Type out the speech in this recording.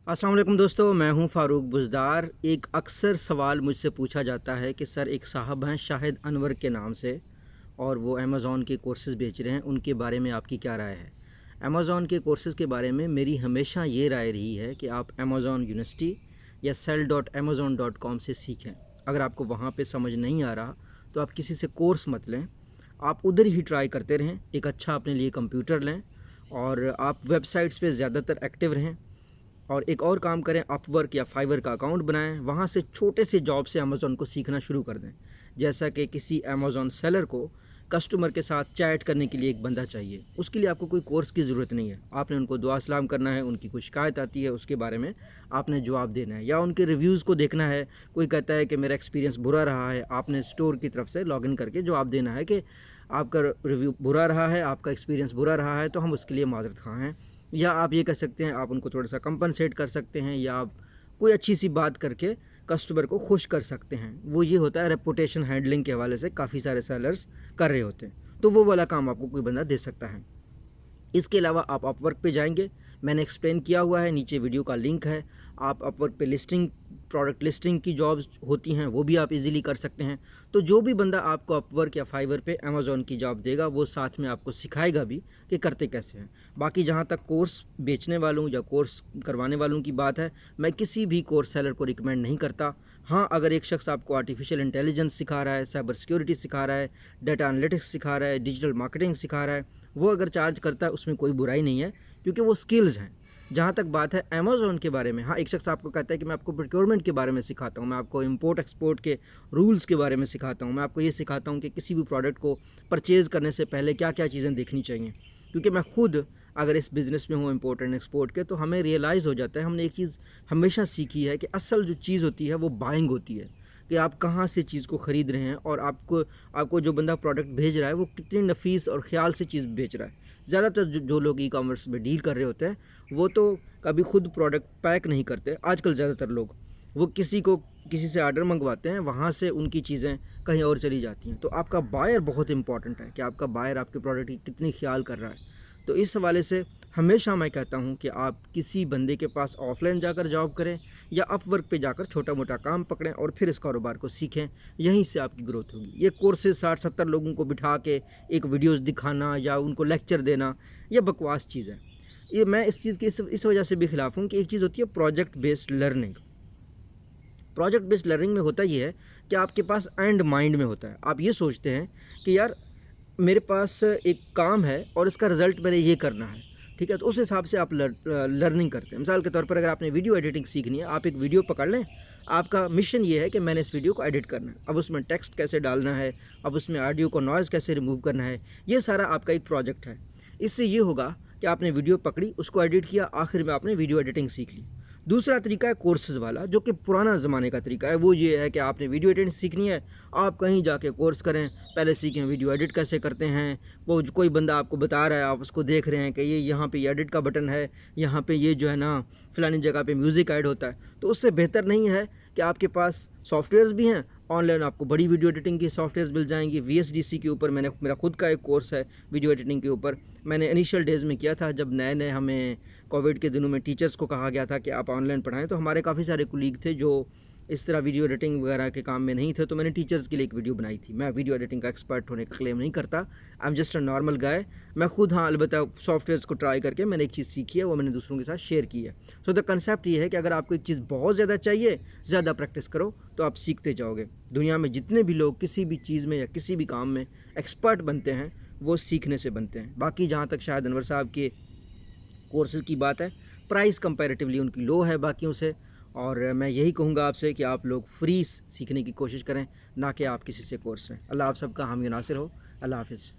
अस्सलाम वालेकुम दोस्तों, मैं हूं फ़ारूक बुज़दार। एक अक्सर सवाल मुझसे पूछा जाता है कि सर एक साहब हैं शाहिद अनवर के नाम से और वो अमेज़ॉन के कोर्सेज़ बेच रहे हैं, उनके बारे में आपकी क्या राय है? अमेज़ॉन के कोर्सेज़ के बारे में मेरी हमेशा ये राय रही है कि आप अमेज़ॉन यूनिवर्सिटी या sell.amazon.com से सीखें। अगर आपको वहाँ पे समझ नहीं आ रहा तो आप किसी से कोर्स मत लें, आप उधर ही ट्राई करते रहें। एक अच्छा अपने लिए कंप्यूटर लें और आप वेबसाइट्स पे ज़्यादातर एक्टिव रहें। और एक और काम करें, अपवर्क या फाइवर का अकाउंट बनाएं, वहाँ से छोटे से जॉब से अमेज़ॉन को सीखना शुरू कर दें। जैसा कि किसी अमेज़ॉन सेलर को कस्टमर के साथ चैट करने के लिए एक बंदा चाहिए, उसके लिए आपको कोई कोर्स की ज़रूरत नहीं है। आपने उनको दुआ सलाम करना है, उनकी कोई शिकायत आती है उसके बारे में आपने जवाब देना है, या उनके रिव्यूज़ को देखना है। कोई कहता है कि मेरा एक्सपीरियंस बुरा रहा है, आपने स्टोर की तरफ से लॉगिन करके जवाब देना है कि आपका रिव्यू बुरा रहा है, आपका एक्सपीरियंस बुरा रहा है, तो हम उसके लिए माज़रत ख़्वाह हैं। या आप ये कह सकते हैं, आप उनको थोड़ा सा कंपनसेट कर सकते हैं, या आप कोई अच्छी सी बात करके कस्टमर को खुश कर सकते हैं। वो ये होता है रेपुटेशन हैंडलिंग के हवाले से काफ़ी सारे सेलर्स कर रहे होते हैं, तो वो वाला काम आपको कोई बंदा दे सकता है। इसके अलावा आप अपवर्क पे जाएंगे, मैंने एक्सप्लेन किया हुआ है, नीचे वीडियो का लिंक है। आप अपवर्क पे लिस्टिंग, प्रोडक्ट लिस्टिंग की जॉब्स होती हैं, वो भी आप इजीली कर सकते हैं। तो जो भी बंदा आपको अपवर्क या फाइवर पे अमेज़ॉन की जॉब देगा, वो साथ में आपको सिखाएगा भी कि करते कैसे हैं। बाकी जहाँ तक कोर्स बेचने वालों या कोर्स करवाने वालों की बात है, मैं किसी भी कोर्स सेलर को रिकमेंड नहीं करता। हाँ, अगर एक शख्स आपको आर्टिफिशियल इंटेलिजेंस सिखा रहा है, साइबर सिक्योरिटी सिखा रहा है, डाटा एनालिटिक्स सिखा रहा है, डिजिटल मार्केटिंग सिखा रहा है, वो अगर चार्ज करता है उसमें कोई बुराई नहीं है, क्योंकि वो स्किल्स हैं। जहाँ तक बात है अमेज़ॉन के बारे में, हाँ, एक शख्स आपको कहता है कि मैं आपको प्रोक्योरमेंट के बारे में सिखाता हूँ, मैं आपको इंपोर्ट एक्सपोर्ट के रूल्स के बारे में सिखाता हूँ, मैं आपको ये सिखाता हूँ कि किसी भी प्रोडक्ट को परचेज़ करने से पहले क्या क्या चीज़ें देखनी चाहिए। क्योंकि मैं खुद अगर इस बिज़नेस में हूँ इम्पोर्ट एंड एक्सपोर्ट के, तो हमें रियलाइज़ हो जाता है, हमने एक चीज़ हमेशा सीखी है कि असल जो चीज़ होती है वो बाइंग होती है, कि आप कहाँ से चीज़ को ख़रीद रहे हैं और आपको जो बंदा प्रोडक्ट भेज रहा है वो कितनी नफीस और ख्याल से चीज़ बेच रहा है। ज़्यादातर जो लोग ई कॉमर्स में डील कर रहे होते हैं, वो तो कभी खुद प्रोडक्ट पैक नहीं करते। आजकल ज़्यादातर लोग वो किसी से आर्डर मंगवाते हैं, वहाँ से उनकी चीज़ें कहीं और चली जाती हैं। तो आपका बायर बहुत इंपॉर्टेंट है कि आपका बायर आपके प्रोडक्ट की कितनी ख्याल कर रहा है। तो इस हवाले से हमेशा मैं कहता हूँ कि आप किसी बंदे के पास ऑफलाइन जाकर जॉब करें या अपवर्क पे जाकर छोटा मोटा काम पकड़ें और फिर इस कारोबार को सीखें। यहीं से आपकी ग्रोथ होगी। ये कोर्सेज 60-70 लोगों को बिठा के एक वीडियोस दिखाना या उनको लेक्चर देना, ये बकवास चीज़ है। ये मैं इस चीज़ की इस वजह से भी खिलाफ हूँ कि एक चीज़ होती है project based learning. Project based learning में होता ये है कि आपके पास एंड माइंड में होता है। आप ये सोचते हैं कि यार मेरे पास एक काम है और इसका रिज़ल्ट मैंने ये करना है, ठीक है? तो उस हिसाब से आप लर्निंग करते हैं। मिसाल के तौर पर अगर आपने वीडियो एडिटिंग सीखनी है, आप एक वीडियो पकड़ लें, आपका मिशन ये है कि मैंने इस वीडियो को एडिट करना है। अब उसमें टेक्स्ट कैसे डालना है, अब उसमें ऑडियो को नॉइज़ कैसे रिमूव करना है, ये सारा आपका एक प्रोजेक्ट है। इससे ये होगा कि आपने वीडियो पकड़ी, उसको एडिट किया, आखिर में आपने वीडियो एडिटिंग सीख ली। दूसरा तरीका है कोर्सेज़ वाला, जो कि पुराना ज़माने का तरीका है। वो ये है कि आपने वीडियो एडिटिंग सीखनी है, आप कहीं जाके कोर्स करें, पहले सीखें वीडियो एडिट कैसे करते हैं। वो कोई बंदा आपको बता रहा है, आप उसको देख रहे हैं कि ये यहाँ पे एडिट का बटन है, यहाँ पे ये जो है ना फ़लानी जगह पे म्यूज़िक ऐड होता है। तो उससे बेहतर नहीं है कि आपके पास सॉफ्टवेयर्स भी हैं, ऑनलाइन आपको बड़ी वीडियो एडिटिंग की सॉफ्टवेयर्स मिल जाएंगी। VSDC के ऊपर मेरा खुद का एक कोर्स है वीडियो एडिटिंग के ऊपर। मैंने इनिशियल डेज़ में किया था, जब नए नए हमें कोविड के दिनों में टीचर्स को कहा गया था कि आप ऑनलाइन पढ़ाएं, तो हमारे काफ़ी सारे कुलीग थे जो इस तरह वीडियो एडिटिंग वगैरह के काम में नहीं थे, तो मैंने टीचर्स के लिए एक वीडियो बनाई थी। मैं वीडियो एडिटिंग का एक्सपर्ट होने का क्लेम नहीं करता, I am just a normal guy. मैं खुद, हाँ, अलबत्ता सॉफ्टवेयर्स को ट्राई करके मैंने एक चीज़ सीखी है, वो मैंने दूसरों के साथ शेयर की है। सो द कंसेप्ट ये है कि अगर आपको एक चीज़ बहुत ज़्यादा चाहिए, ज़्यादा प्रैक्टिस करो तो आप सीखते जाओगे। दुनिया में जितने भी लोग किसी भी चीज़ में या किसी भी काम में एक्सपर्ट बनते हैं, वो सीखने से बनते हैं। बाकी जहाँ तक शाहिद अनवर साहब के कोर्सेज़ की बात है, प्राइस कंपैरेटिवली उनकी लो है बाकियों से, और मैं यही कहूँगा आपसे कि आप लोग फ्री सीखने की कोशिश करें, ना कि आप किसी से कोर्स लें। अल्लाह आप सबका हामी नासिर हो। अल्लाह हाफ़िज़।